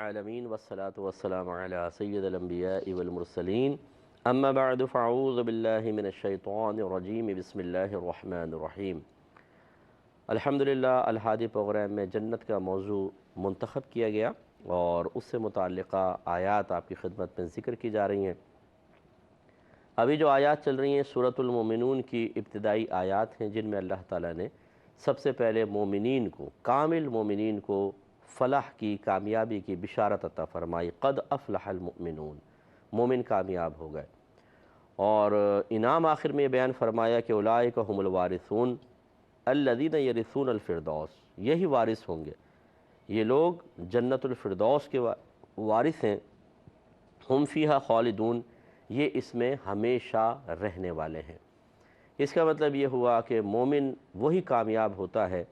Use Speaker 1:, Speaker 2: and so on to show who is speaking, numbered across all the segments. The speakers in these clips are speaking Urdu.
Speaker 1: العالمین والصلاة والسلام علی سید الانبیاء والمرسلین اما بعد فاعوذ باللہ من الشیطان الرجیم بسم اللہ الرحمن الرحیم۔ الحمدللہ الہادی پروگرام میں جنت کا موضوع منتخب کیا گیا اور اس سے متعلقہ آیات آپ کی خدمت میں ذکر کی جا رہی ہیں۔ ابھی جو آیات چل رہی ہیں سورۃ المومنون کی ابتدائی آیات ہیں، جن میں اللہ تعالیٰ نے سب سے پہلے مومنین کو، کامل مومنین کو فلاح کی، کامیابی کی بشارت عطا فرمائی۔ قد افلح المؤمنون، مومن کامیاب ہو گئے، اور انعام آخر میں یہ بیان فرمایا کہ اولئک هم الوارثون الذین یرثون الفردوس، یہی وارث ہوں گے، یہ لوگ جنت الفردوس کے وارث ہیں۔ ہم فیہا خالدون، یہ اس میں ہمیشہ رہنے والے ہیں۔ اس کا مطلب یہ ہوا کہ مومن وہی کامیاب ہوتا ہے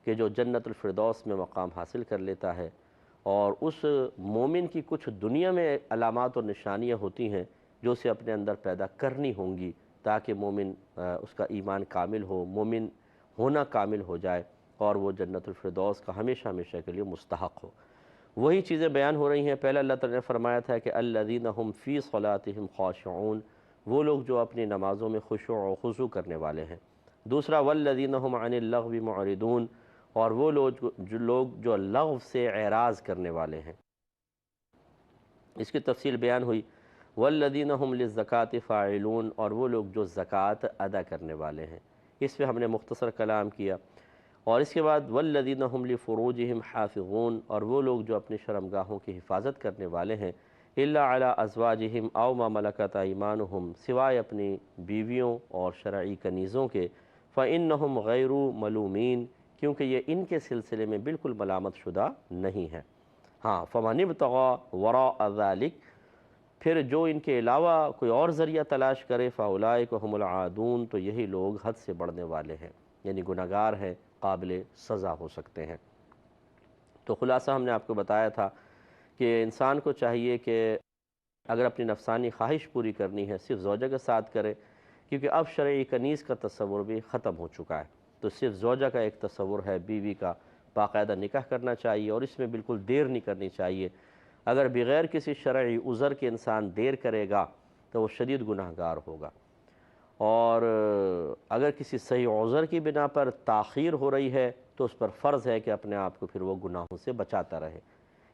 Speaker 1: کہ جو جنت الفردوس میں مقام حاصل کر لیتا ہے، اور اس مومن کی کچھ دنیا میں علامات اور نشانیاں ہوتی ہیں جو اسے اپنے اندر پیدا کرنی ہوں گی تاکہ مومن اس کا ایمان کامل ہو، مومن ہونا کامل ہو جائے اور وہ جنت الفردوس کا ہمیشہ ہمیشہ کے لیے مستحق ہو۔ وہی چیزیں بیان ہو رہی ہیں۔ پہلے اللہ تعالیٰ نے فرمایا تھا کہ الذین هم فی صلاتہم خاشعون، وہ لوگ جو اپنی نمازوں میں خشوع و خضوع کرنے والے ہیں۔ دوسرا والذین هم عن اللغو معرضون، اور وہ لوگ جو لغو سے اعراض کرنے والے ہیں۔ اس کی تفصیل بیان ہوئی۔ والذین هم للزکاة فاعلون، اور وہ لوگ جو زکوٰۃ ادا کرنے والے ہیں۔ اس پہ ہم نے مختصر کلام کیا، اور اس کے بعد والذین هم لفروجہم حافظون، اور وہ لوگ جو اپنی شرمگاہوں کی حفاظت کرنے والے ہیں، الا علی ازواجہم او ما ملکت ایمانہم، سوائے اپنی بیویوں اور شرعی کنیزوں کے، فإنہم غیر ملومین، کیونکہ یہ ان کے سلسلے میں بالکل ملامت شدہ نہیں ہے۔ ہاں، فمن ابتغى وراء ذلک، پھر جو ان کے علاوہ کوئی اور ذریعہ تلاش کرے، فاولئک هم العادون، تو یہی لوگ حد سے بڑھنے والے ہیں، یعنی گناہگار ہیں، قابل سزا ہو سکتے ہیں۔ تو خلاصہ ہم نے آپ کو بتایا تھا کہ انسان کو چاہیے کہ اگر اپنی نفسانی خواہش پوری کرنی ہے صرف زوجہ کے ساتھ کرے، کیونکہ اب شرعی کنیز کا تصور بھی ختم ہو چکا ہے، تو صرف زوجہ کا ایک تصور ہے، بیوی کا باقاعدہ نکاح کرنا چاہیے، اور اس میں بالکل دیر نہیں کرنی چاہیے۔ اگر بغیر کسی شرعی عذر کے انسان دیر کرے گا تو وہ شدید گناہگار ہوگا، اور اگر کسی صحیح عذر کی بنا پر تاخیر ہو رہی ہے تو اس پر فرض ہے کہ اپنے آپ کو پھر وہ گناہوں سے بچاتا رہے۔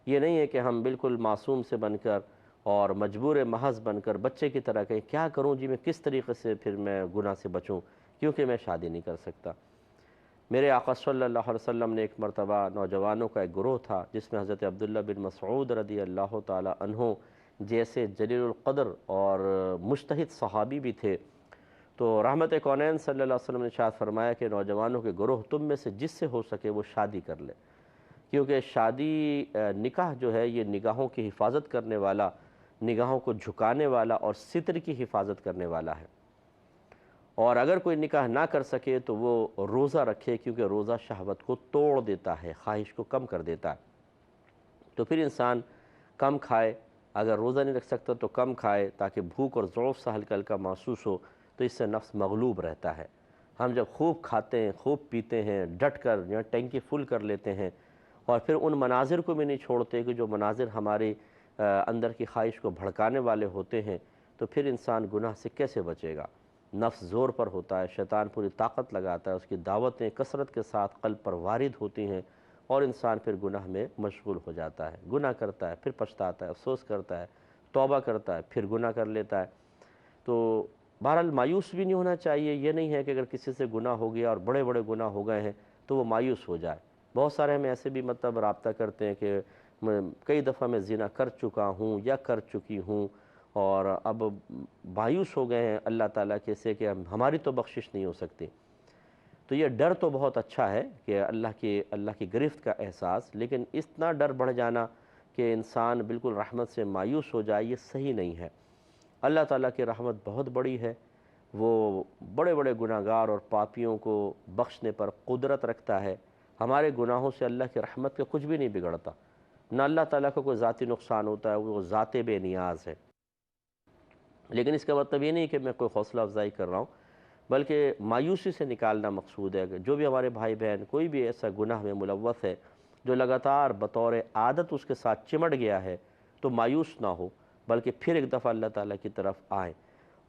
Speaker 1: یہ نہیں ہے کہ ہم بالکل معصوم سے بن کر اور مجبور محض بن کر بچے کی طرح کہیں کیا کروں جی، میں کس طریقے سے پھر میں گناہ سے بچوں کیونکہ میں شادی نہیں کر سکتا۔ میرے آقا صلی اللہ علیہ وسلم نے ایک مرتبہ نوجوانوں کا ایک گروہ تھا جس میں حضرت عبداللہ بن مسعود رضی اللہ تعالی عنہ جیسے جلیل القدر اور مجتہد صحابی بھی تھے، تو رحمت کونین صلی اللہ علیہ وسلم نے ارشاد فرمایا کہ نوجوانوں کے گروہ تم میں سے جس سے ہو سکے وہ شادی کر لے، کیونکہ شادی نکاح جو ہے یہ نگاہوں کی حفاظت کرنے والا، نگاہوں کو جھکانے والا اور ستر کی حفاظت کرنے والا ہے۔ اور اگر کوئی نکاح نہ کر سکے تو وہ روزہ رکھے، کیونکہ روزہ شہوت کو توڑ دیتا ہے، خواہش کو کم کر دیتا ہے۔ تو پھر انسان کم کھائے، اگر روزہ نہیں رکھ سکتا تو کم کھائے تاکہ بھوک اور ضعف سا ہلکا ہلکا محسوس ہو، تو اس سے نفس مغلوب رہتا ہے۔ ہم جب خوب کھاتے ہیں، خوب پیتے ہیں، ڈٹ کر یا ٹینکی فل کر لیتے ہیں، اور پھر ان مناظر کو بھی نہیں چھوڑتے کہ جو مناظر ہماری اندر کی خواہش کو بھڑکانے والے ہوتے ہیں، تو پھر انسان گناہ سے کیسے بچے گا؟ نفس زور پر ہوتا ہے، شیطان پوری طاقت لگاتا ہے، اس کی دعوتیں کثرت کے ساتھ قلب پر وارد ہوتی ہیں، اور انسان پھر گناہ میں مشغول ہو جاتا ہے، گناہ کرتا ہے، پھر پچھتاتا ہے، افسوس کرتا ہے، توبہ کرتا ہے، پھر گناہ کر لیتا ہے۔ تو بہرحال مایوس بھی نہیں ہونا چاہیے۔ یہ نہیں ہے کہ اگر کسی سے گناہ ہو گیا اور بڑے بڑے گناہ ہو گئے ہیں تو وہ مایوس ہو جائے۔ بہت سارے ہمیں ایسے بھی رابطہ کرتے ہیں کہ کئی دفعہ میں زنا کر چکا ہوں یا کر چکی ہوں، اور اب مایوس ہو گئے ہیں اللہ تعالیٰ کے سے کہ ہماری تو بخشش نہیں ہو سکتی۔ تو یہ ڈر تو بہت اچھا ہے کہ اللہ کی گرفت کا احساس، لیکن اتنا ڈر بڑھ جانا کہ انسان بالکل رحمت سے مایوس ہو جائے، یہ صحیح نہیں ہے۔ اللہ تعالیٰ کی رحمت بہت بڑی ہے، وہ بڑے بڑے گناہگار اور پاپیوں کو بخشنے پر قدرت رکھتا ہے۔ ہمارے گناہوں سے اللہ کی رحمت کا کچھ بھی نہیں بگڑتا، نہ اللہ تعالیٰ کو کوئی ذاتی نقصان ہوتا ہے، وہ ذات بے نیاز ہے۔ لیکن اس کا مطلب یہ نہیں کہ میں کوئی حوصلہ افزائی کر رہا ہوں، بلکہ مایوسی سے نکالنا مقصود ہے کہ جو بھی ہمارے بھائی بہن کوئی بھی ایسا گناہ میں ملوث ہے جو لگاتار بطور عادت اس کے ساتھ چمٹ گیا ہے، تو مایوس نہ ہو، بلکہ پھر ایک دفعہ اللہ تعالیٰ کی طرف آئیں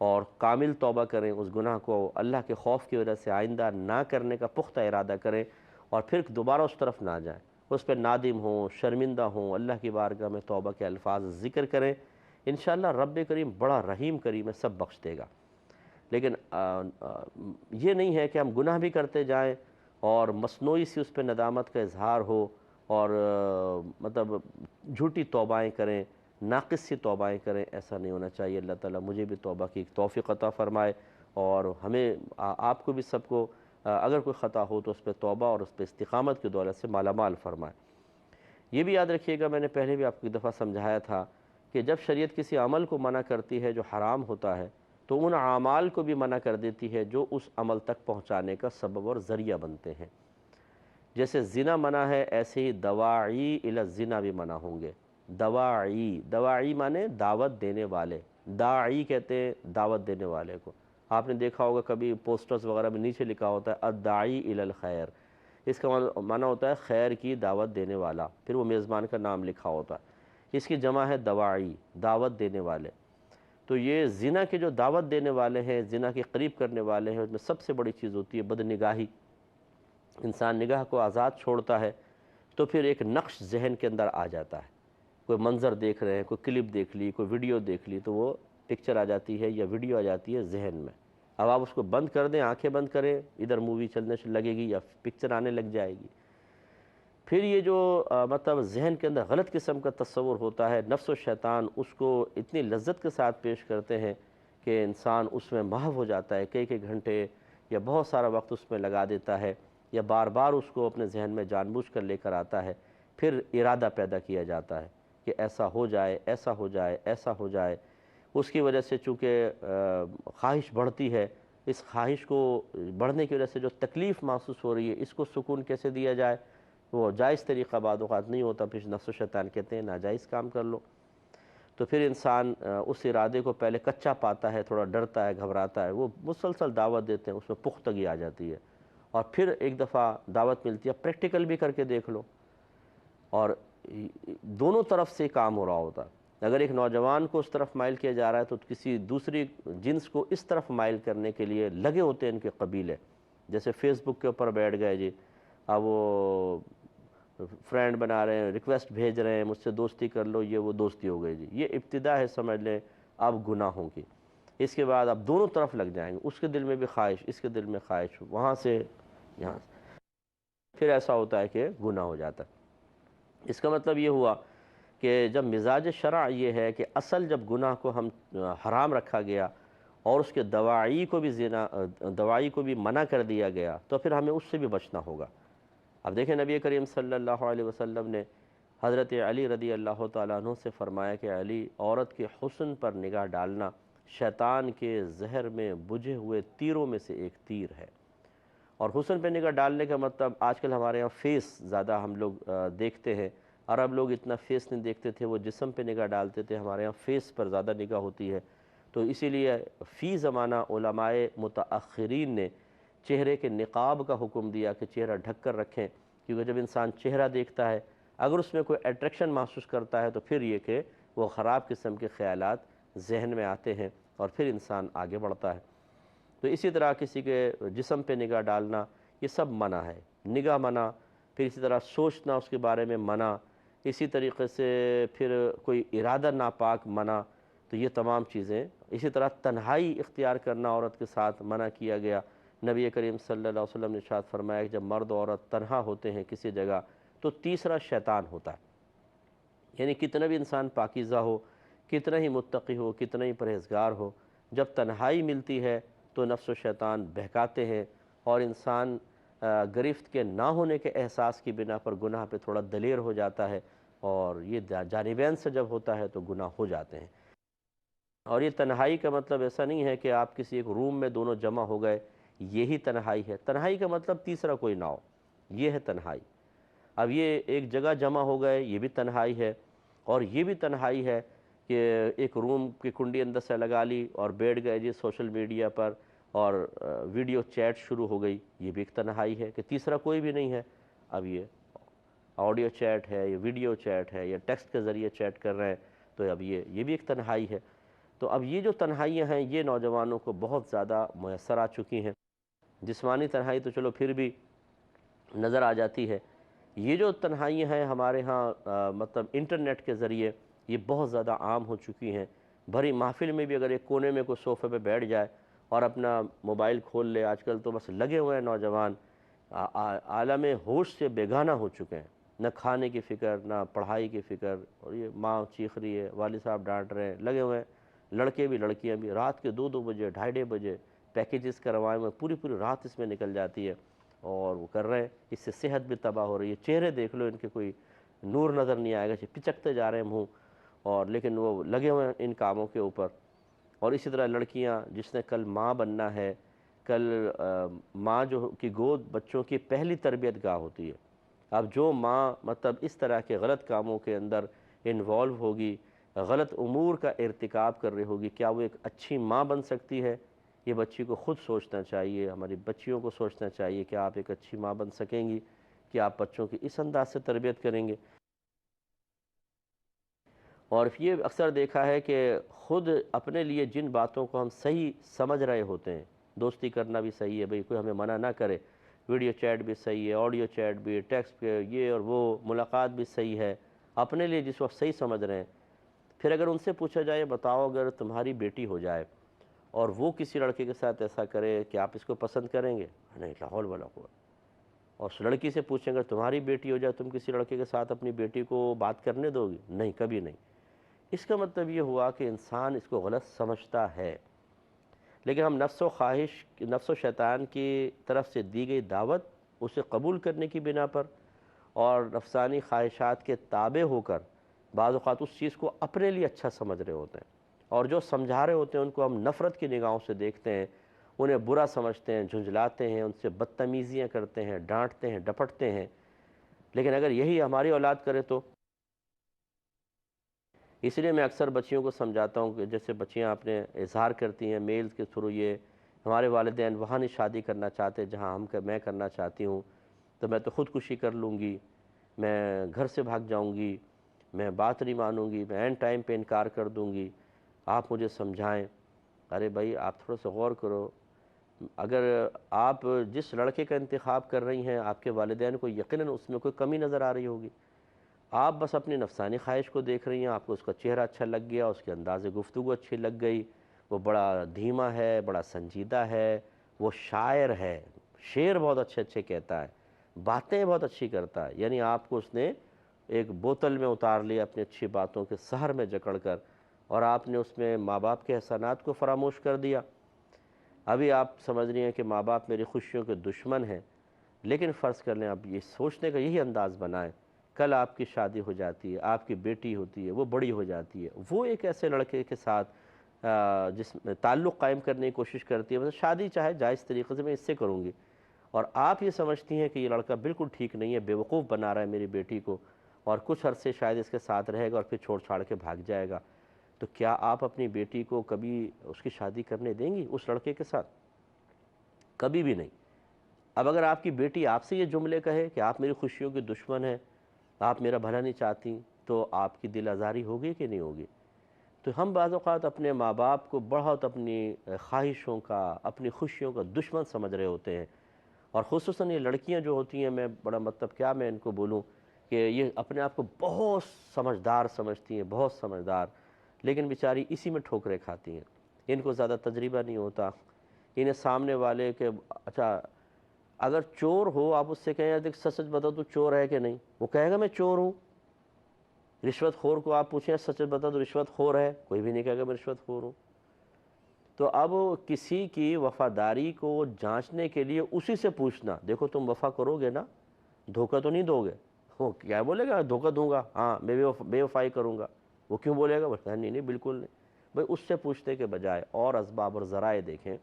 Speaker 1: اور کامل توبہ کریں، اس گناہ کو اللہ کے خوف کی وجہ سے آئندہ نہ کرنے کا پختہ ارادہ کریں، اور پھر دوبارہ اس طرف نہ جائیں، اس پہ نادم ہوں، شرمندہ ہوں، اللہ کی بارگاہ میں توبہ کے الفاظ ذکر کریں۔ انشاءاللہ رب کریم بڑا رحیم کریم ہے، سب بخش دے گا۔ لیکن یہ نہیں ہے کہ ہم گناہ بھی کرتے جائیں اور مصنوعی سی اس پہ ندامت کا اظہار ہو، اور مطلب جھوٹی توبائیں کریں، ناقص سی توبائیں کریں، ایسا نہیں ہونا چاہیے۔ اللہ تعالیٰ مجھے بھی توبہ کی توفیق عطا فرمائے، اور ہمیں آپ کو بھی سب کو اگر کوئی خطا ہو تو اس پہ توبہ اور اس پہ استقامت کی دولت سے مالا مال فرمائے۔ یہ بھی یاد رکھیے گا، میں نے پہلے بھی آپ کو ایک دفعہ سمجھایا تھا کہ جب شریعت کسی عمل کو منع کرتی ہے جو حرام ہوتا ہے، تو ان اعمال کو بھی منع کر دیتی ہے جو اس عمل تک پہنچانے کا سبب اور ذریعہ بنتے ہیں۔ جیسے زنا منع ہے، ایسے ہی دواعی الی الزنا بھی منع ہوں گے۔ دواعی مانے دعوت دینے والے، داعی کہتے ہیں دعوت دینے والے کو۔ آپ نے دیکھا ہوگا کبھی پوسٹرز وغیرہ میں نیچے لکھا ہوتا ہے الداعی الی الخیر، اس کا معنی ہوتا ہے خیر کی دعوت دینے والا، پھر وہ میزبان کا نام لکھا ہوتا ہے۔ اس کی جمع ہے دواعی، دعوت دینے والے۔ تو یہ زنا کے جو دعوت دینے والے ہیں، زنا کے قریب کرنے والے ہیں، اس میں سب سے بڑی چیز ہوتی ہے بدنگاہی۔ انسان نگاہ کو آزاد چھوڑتا ہے تو پھر ایک نقش ذہن کے اندر آ جاتا ہے، کوئی منظر دیکھ رہے ہیں، کوئی کلپ دیکھ لی، کوئی ویڈیو دیکھ لی، تو وہ پکچر آ جاتی ہے یا ویڈیو آ جاتی ہے ذہن میں۔ اب آپ اس کو بند کر دیں، آنکھیں بند کریں، ادھر مووی چلنے سے لگے گی یا پکچر آنے لگ جائے گی۔ پھر یہ جو مطلب ذہن کے اندر غلط قسم کا تصور ہوتا ہے، نفس و شیطان اس کو اتنی لذت کے ساتھ پیش کرتے ہیں کہ انسان اس میں محو ہو جاتا ہے، کئی گھنٹے یا بہت سارا وقت اس میں لگا دیتا ہے، یا بار بار اس کو اپنے ذہن میں جان بوجھ کر لے کر آتا ہے۔ پھر ارادہ پیدا کیا جاتا ہے کہ ایسا ہو جائے، ایسا ہو جائے، ایسا ہو جائے۔ اس کی وجہ سے چونکہ خواہش بڑھتی ہے، اس خواہش کو بڑھنے کی وجہ سے جو تکلیف محسوس ہو رہی ہے، اس کو سکون کیسے دیا جائے؟ وہ جائز طریقہ بعد اوقات نہیں ہوتا، پھر نفس و شیطان کہتے ہیں ناجائز کام کر لو۔ تو پھر انسان اس ارادے کو پہلے کچا پاتا ہے، تھوڑا ڈرتا ہے، گھبراتا ہے، وہ مسلسل دعوت دیتے ہیں، اس میں پختگی آ جاتی ہے، اور پھر ایک دفعہ دعوت ملتی ہے پریکٹیکل بھی کر کے دیکھ لو، اور دونوں طرف سے کام ہو رہا ہوتا ہے۔ اگر ایک نوجوان کو اس طرف مائل کیا جا رہا ہے تو کسی دوسری جنس کو اس طرف مائل کرنے کے لیے لگے ہوتے ہیں ان کے قبیلے، جیسے فیس بک کے اوپر بیٹھ گئے جی، اب وہ فرینڈ بنا رہے ہیں، ریکویسٹ بھیج رہے ہیں، مجھ سے دوستی کر لو، یہ وہ دوستی ہو گئی جی، یہ ابتدا ہے سمجھ لیں اب گناہوں کی۔ اس کے بعد اب دونوں طرف لگ جائیں گے، اس کے دل میں بھی خواہش، اس کے دل میں خواہش، وہاں سے یہاں سے، پھر ایسا ہوتا ہے کہ گناہ ہو جاتا ہے۔ اس کا مطلب یہ ہوا کہ جب مزاج شرع یہ ہے کہ اصل جب گناہ کو ہم حرام رکھا گیا اور اس کے دواعی کو بھی منع کر دیا گیا، تو پھر ہمیں اس سے بھی بچنا ہوگا۔ اب دیکھیں نبی کریم صلی اللہ علیہ وسلم نے حضرت علی رضی اللہ تعالیٰ عنہ سے فرمایا کہ علی، عورت کے حسن پر نگاہ ڈالنا شیطان کے زہر میں بجھے ہوئے تیروں میں سے ایک تیر ہے۔ اور حسن پہ نگاہ ڈالنے کا مطلب آج کل ہمارے یہاں فیس زیادہ ہم لوگ دیکھتے ہیں، عرب لوگ اتنا فیس نہیں دیکھتے تھے، وہ جسم پہ نگاہ ڈالتے تھے، ہمارے یہاں فیس پر زیادہ نگاہ ہوتی ہے۔ تو اسی لیے فی زمانہ علماء متاخرین نے چہرے کے نقاب کا حکم دیا کہ چہرہ ڈھک کر رکھیں، کیونکہ جب انسان چہرہ دیکھتا ہے اگر اس میں کوئی اٹریکشن محسوس کرتا ہے تو پھر یہ کہ وہ خراب قسم کے خیالات ذہن میں آتے ہیں اور پھر انسان آگے بڑھتا ہے۔ تو اسی طرح کسی کے جسم پہ نگاہ ڈالنا یہ سب منع ہے، نگاہ منع، پھر اسی طرح سوچنا اس کے بارے میں منع، اسی طریقے سے پھر کوئی ارادہ ناپاک منع، تو یہ تمام چیزیں۔ اسی طرح تنہائی اختیار کرنا عورت کے ساتھ منع کیا گیا۔ نبی کریم صلی اللہ علیہ وسلم نے ارشاد فرمایا کہ جب مرد و عورت تنہا ہوتے ہیں کسی جگہ تو تیسرا شیطان ہوتا ہے، یعنی کتنا بھی انسان پاکیزہ ہو، کتنا ہی متقی ہو، کتنا ہی پرہیزگار ہو، جب تنہائی ملتی ہے تو نفس و شیطان بہکاتے ہیں، اور انسان گرفت کے نہ ہونے کے احساس کی بنا پر گناہ پہ تھوڑا دلیر ہو جاتا ہے، اور یہ جانبین سے جب ہوتا ہے تو گناہ ہو جاتے ہیں۔ اور یہ تنہائی کا مطلب ایسا نہیں ہے کہ آپ کسی ایک روم میں دونوں جمع ہو گئے، یہی تنہائی ہے۔ تنہائی کا مطلب تیسرا کوئی نہ ہو، یہ ہے تنہائی۔ اب یہ ایک جگہ جمع ہو گئے، یہ بھی تنہائی ہے، اور یہ بھی تنہائی ہے کہ ایک روم کی کنڈی اندر سے لگا لی اور بیٹھ گئے جی سوشل میڈیا پر، اور ویڈیو چیٹ شروع ہو گئی، یہ بھی ایک تنہائی ہے کہ تیسرا کوئی بھی نہیں ہے۔ اب یہ آڈیو چیٹ ہے، یا ویڈیو چیٹ ہے، یا ٹیکسٹ کے ذریعے چیٹ کر رہے ہیں، تو اب یہ بھی ایک تنہائی ہے۔ تو اب یہ جو تنہائیاں ہیں یہ نوجوانوں کو بہت زیادہ میسر آ چکی ہیں۔ جسمانی تنہائی تو چلو پھر بھی نظر آ جاتی ہے، یہ جو تنہائیاں ہیں ہمارے ہاں مطلب انٹرنیٹ کے ذریعے یہ بہت زیادہ عام ہو چکی ہیں۔ بھری محفل میں بھی اگر ایک کونے میں کوئی صوفے پہ بیٹھ جائے اور اپنا موبائل کھول لے، آج کل تو بس لگے ہوئے ہیں نوجوان، عالم ہوش سے بیگانہ ہو چکے ہیں، نہ کھانے کی فکر، نہ پڑھائی کی فکر، اور یہ ماں چیخ رہی ہے، والد صاحب ڈانٹ رہے ہیں، لگے ہوئے ہیں، لڑکے بھی لڑکیاں بھی، رات کے 2 بجے 2:30 بجے پیکیجز کروائے ہوئے، پوری رات اس میں نکل جاتی ہے، اور وہ کر رہے ہیں۔ اس سے صحت بھی تباہ ہو رہی ہے، چہرے دیکھ لو ان کے کوئی نور نظر نہیں آئے گا، پچکتے جا رہے ہیں منہ، اور لیکن وہ لگے ہوئے ہیں ان کاموں کے اوپر۔ اور اسی طرح لڑکیاں جس نے کل ماں بننا ہے، کل ماں جو کی گود بچوں کی پہلی تربیت گاہ ہوتی ہے، اب جو ماں مطلب اس طرح کے غلط کاموں کے اندر انوالو ہوگی، غلط امور کا ارتکاب کر رہی ہوگی، کیا وہ ایک اچھی ماں بن سکتی ہے؟ یہ بچی کو خود سوچنا چاہیے، ہماری بچیوں کو سوچنا چاہیے کہ آپ ایک اچھی ماں بن سکیں گی کہ آپ بچوں کی اس انداز سے تربیت کریں گے۔ اور یہ اکثر دیکھا ہے کہ خود اپنے لیے جن باتوں کو ہم صحیح سمجھ رہے ہوتے ہیں، دوستی کرنا بھی صحیح ہے، بھئی کوئی ہمیں منع نہ کرے، ویڈیو چیٹ بھی صحیح ہے، آڈیو چیٹ بھی، ٹیکسٹ پہ یہ اور وہ ملاقات بھی صحیح ہے، اپنے لیے جس وقت صحیح سمجھ رہے ہیں، پھر اگر ان سے پوچھا جائے بتاؤ اگر تمہاری بیٹی ہو جائے اور وہ کسی لڑکے کے ساتھ ایسا کرے کہ آپ اس کو پسند کریں گے؟ نہیں، لا حول ولا قوت۔ اور اس لڑکی سے پوچھیں اگر تمہاری بیٹی ہو جائے تم کسی لڑکے کے ساتھ اپنی بیٹی کو بات کرنے دو گی؟ نہیں، کبھی نہیں۔ اس کا مطلب یہ ہوا کہ انسان اس کو غلط سمجھتا ہے، لیکن ہم نفس و شیطان کی طرف سے دی گئی دعوت اسے قبول کرنے کی بنا پر اور نفسانی خواہشات کے تابع ہو کر بعض اوقات اس چیز کو اپنے لیے اچھا سمجھ رہے ہوتے ہیں، اور جو سمجھا رہے ہوتے ہیں ان کو ہم نفرت کی نگاہوں سے دیکھتے ہیں، انہیں برا سمجھتے ہیں، جھنجھلاتے ہیں، ان سے بدتمیزیاں کرتے ہیں، ڈانٹتے ہیں، ڈپٹتے ہیں۔ لیکن اگر یہی ہماری اولاد کرے تو؟ اس لیے میں اکثر بچیوں کو سمجھاتا ہوں کہ جیسے بچیاں اپنے اظہار کرتی ہیں میل کے تھرو، یہ ہمارے والدین وہاں نہیں شادی کرنا چاہتے جہاں میں کرنا چاہتی ہوں، تو میں تو خودکشی کر لوں گی، میں گھر سے بھاگ جاؤں گی، میں بات نہیں مانوں گی، میں عین ٹائم پہ انکار کر دوں گی، آپ مجھے سمجھائیں۔ ارے بھائی آپ تھوڑا سا غور کرو، اگر آپ جس لڑکے کا انتخاب کر رہی ہیں آپ کے والدین کو یقیناً اس میں کوئی کمی نظر آ رہی ہوگی، آپ بس اپنی نفسانی خواہش کو دیکھ رہی ہیں، آپ کو اس کا چہرہ اچھا لگ گیا، اس کے انداز گفتگو اچھی لگ گئی، وہ بڑا دھیما ہے، بڑا سنجیدہ ہے، وہ شاعر ہے، شعر بہت اچھے اچھے کہتا ہے، باتیں بہت اچھی کرتا ہے، یعنی آپ کو اس نے ایک بوتل میں اتار لیا اپنی اچھی باتوں کے سحر میں جکڑ کر، اور آپ نے اس میں ماں باپ کے احسانات کو فراموش کر دیا۔ ابھی آپ سمجھ رہی ہیں کہ ماں باپ میری خوشیوں کے دشمن ہیں، لیکن فرض کر لیں اب یہ سوچنے کا یہی انداز بنائیں، کل آپ کی شادی ہو جاتی ہے، آپ کی بیٹی ہوتی ہے، وہ بڑی ہو جاتی ہے، وہ ایک ایسے لڑکے کے ساتھ جس میں تعلق قائم کرنے کی کوشش کرتی ہے، مثلا شادی چاہے جائز طریقے سے میں اس سے کروں گی، اور آپ یہ سمجھتی ہیں کہ یہ لڑکا بالکل ٹھیک نہیں ہے، بیوقوف بنا رہا ہے میری بیٹی کو، اور کچھ عرصے شاید اس کے ساتھ رہے گا اور پھر چھوڑ چھاڑ کے بھاگ جائے گا، تو کیا آپ اپنی بیٹی کو کبھی اس کی شادی کرنے دیں گی اس لڑکے کے ساتھ؟ کبھی بھی نہیں۔ اب اگر آپ کی بیٹی آپ سے یہ جملے کہے کہ آپ میری خوشیوں کے دشمن ہیں، آپ میرا بھلا نہیں چاہتی، تو آپ کی دل آزاری ہوگی کہ نہیں ہوگی؟ تو ہم بعض اوقات اپنے ماں باپ کو بہت اپنی خواہشوں کا، اپنی خوشیوں کا دشمن سمجھ رہے ہوتے ہیں، اور خصوصاً یہ لڑکیاں جو ہوتی ہیں، میں بڑا مطلب کیا میں ان کو بولوں کہ یہ اپنے آپ کو بہت سمجھدار سمجھتی ہیں، بہت سمجھدار، لیکن بیچاری اسی میں ٹھوکریں کھاتی ہیں، ان کو زیادہ تجربہ نہیں ہوتا، انہیں سامنے والے کے اچھا اگر چور ہو آپ اس سے کہیں یار دیکھ سچ سچ بتا تو چور ہے کہ نہیں، وہ کہے گا میں چور ہوں۔ رشوت خور کو آپ پوچھیں سچ بتا تو رشوت خور ہے، کوئی بھی نہیں کہے گا میں رشوت خور ہوں۔ تو اب کسی کی وفاداری کو جانچنے کے لیے اسی سے پوچھنا، دیکھو تم وفا کرو گے نا، دھوکہ تو نہیں دو گے؟ وہ کیا بولے گا دھوکہ دوں گا، ہاں میں بے وفائی کروں گا، وہ کیوں بولے گا؟ بولتا ہے نہیں بالکل نہیں۔ بھائی اس سے پوچھنے کے بجائے اور اسباب اور ذرائع دیکھیں،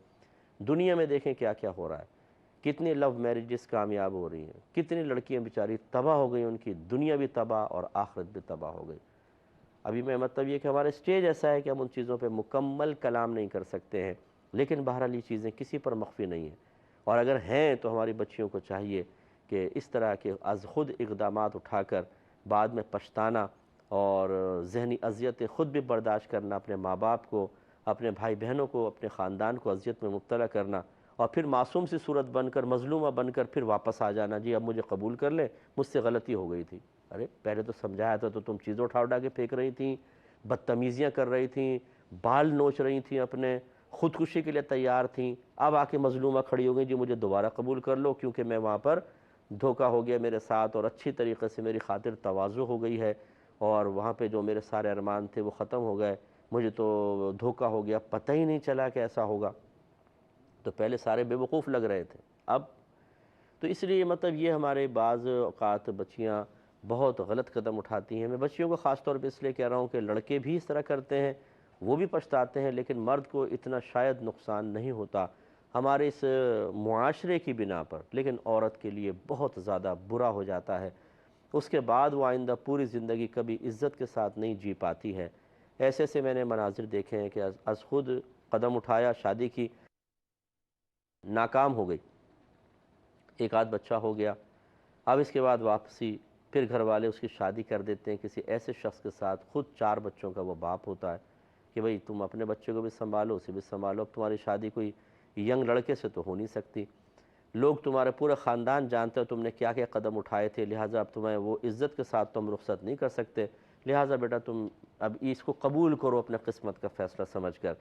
Speaker 1: دنیا میں دیکھیں کیا کیا ہو رہا ہے، کتنی لو میرجز کامیاب ہو رہی ہیں، کتنی لڑکیاں بیچاری تباہ ہو گئی، ان کی دنیا بھی تباہ اور آخرت بھی تباہ ہو گئی۔ ابھی میں مطلب یہ کہ ہمارا اسٹیج ایسا ہے کہ ہم ان چیزوں پہ مکمل کلام نہیں کر سکتے ہیں، لیکن بہرحال یہ چیزیں کسی پر مخفی نہیں ہیں، اور اگر ہیں تو ہماری بچیوں کو چاہیے کہ اس طرح کے از خود اقدامات اٹھا کر بعد میں پچھتانا اور ذہنی اذیتیں خود بھی برداشت کرنا، اپنے ماں باپ کو، اپنے بھائی بہنوں کو، اپنے خاندان کو اذیت میں مبتلا کرنا، اور پھر معصوم سی صورت بن کر، مظلومہ بن کر پھر واپس آ جانا، جی اب مجھے قبول کر لیں، مجھ سے غلطی ہو گئی تھی۔ ارے پہلے تو سمجھایا تھا تو تم چیزیں اٹھا کے پھینک رہی تھیں، بدتمیزیاں کر رہی تھیں، بال نوچ رہی تھیں، اپنے خودکشی کے لیے تیار تھیں، اب آ کے مظلومہ کھڑی ہو گئی، جی مجھے دوبارہ قبول کر لو کیونکہ میں وہاں پر دھوکہ ہو گیا میرے ساتھ، اور اچھی طریقے سے میری خاطر تواضع ہو گئی ہے، اور وہاں پہ جو میرے سارے ارمان تھے وہ ختم ہو گئے، مجھے تو دھوکہ ہو گیا، پتہ ہی نہیں چلا کہ ایسا ہوگا۔ تو پہلے سارے بے وقوف لگ رہے تھے، اب تو اس لیے مطلب یہ ہمارے بعض اوقات بچیاں بہت غلط قدم اٹھاتی ہیں۔ میں بچیوں کو خاص طور پہ اس لیے کہہ رہا ہوں کہ لڑکے بھی اس طرح کرتے ہیں، وہ بھی پچھتاتے ہیں، لیکن مرد کو اتنا شاید نقصان نہیں ہوتا ہمارے اس معاشرے کی بنا پر، لیکن عورت کے لیے بہت زیادہ برا ہو جاتا ہے۔ اس کے بعد وہ آئندہ پوری زندگی کبھی عزت کے ساتھ نہیں جی پاتی ہے۔ ایسے سے میں نے مناظر دیکھے ہیں کہ از خود قدم اٹھایا، شادی کی، ناکام ہو گئی، ایک آدھ بچہ ہو گیا، اب اس کے بعد واپسی، پھر گھر والے اس کی شادی کر دیتے ہیں کسی ایسے شخص کے ساتھ، خود 4 بچوں کا وہ باپ ہوتا ہے کہ بھئی تم اپنے بچے کو بھی سنبھالو، اسے بھی سنبھالو، اب تمہاری شادی کوئی ینگ لڑکے سے تو ہو نہیں سکتی، لوگ تمہارے پورے خاندان جانتے ہو تم نے کیا کیا قدم اٹھائے تھے، لہٰذا اب تمہیں وہ عزت کے ساتھ تم رخصت نہیں کر سکتے، لہٰذا بیٹا تم اب اس کو قبول کرو اپنے قسمت کا فیصلہ سمجھ کر۔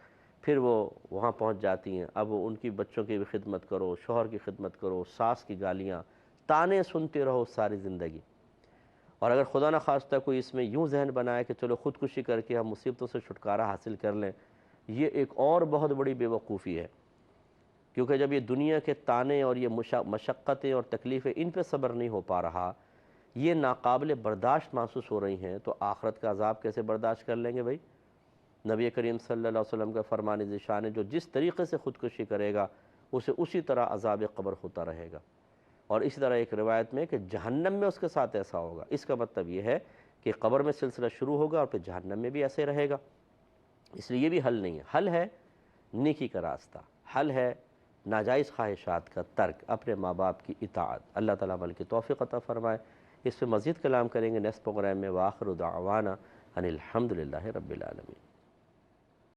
Speaker 1: پھر وہ وہاں پہنچ جاتی ہیں، اب ان کی بچوں کی بھی خدمت کرو، شوہر کی خدمت کرو، ساس کی گالیاں، تانے سنتے رہو ساری زندگی۔ اور اگر خدا نخواستہ کوئی اس میں یوں ذہن بنائے کہ چلو خودکشی کر کے ہم مصیبتوں سے چھٹکارا حاصل کر لیں، یہ ایک اور بہت بڑی بے وقوفی ہے، کیونکہ جب یہ دنیا کے تانے اور یہ مشقتیں اور تکلیفیں ان پہ صبر نہیں ہو پا رہا، یہ ناقابل برداشت محسوس ہو رہی ہیں، تو آخرت کا عذاب کیسے برداشت کر لیں گے بھائی؟ نبی کریم صلی اللہ علیہ وسلم کا فرمان ذیشان ہے، جو جس طریقے سے خودکشی کرے گا اسے اسی طرح عذاب قبر ہوتا رہے گا، اور اسی طرح ایک روایت میں کہ جہنم میں اس کے ساتھ ایسا ہوگا۔ اس کا مطلب یہ ہے کہ قبر میں سلسلہ شروع ہوگا اور پھر جہنم میں بھی ایسے رہے گا، اس لیے یہ بھی حل نہیں ہے۔ حل ہے نیکی کا راستہ، حل ہے ناجائز خواہشات کا ترک، اپنے ماں باپ کی اطاعت۔ اللہ تعالیٰ عمل کی توفیق عطا فرمائے۔ اس پہ مزید کلام کریں گے نیکسٹ پروگرام میں۔ وآخر دعوانا ان الحمد للہ رب العالمین۔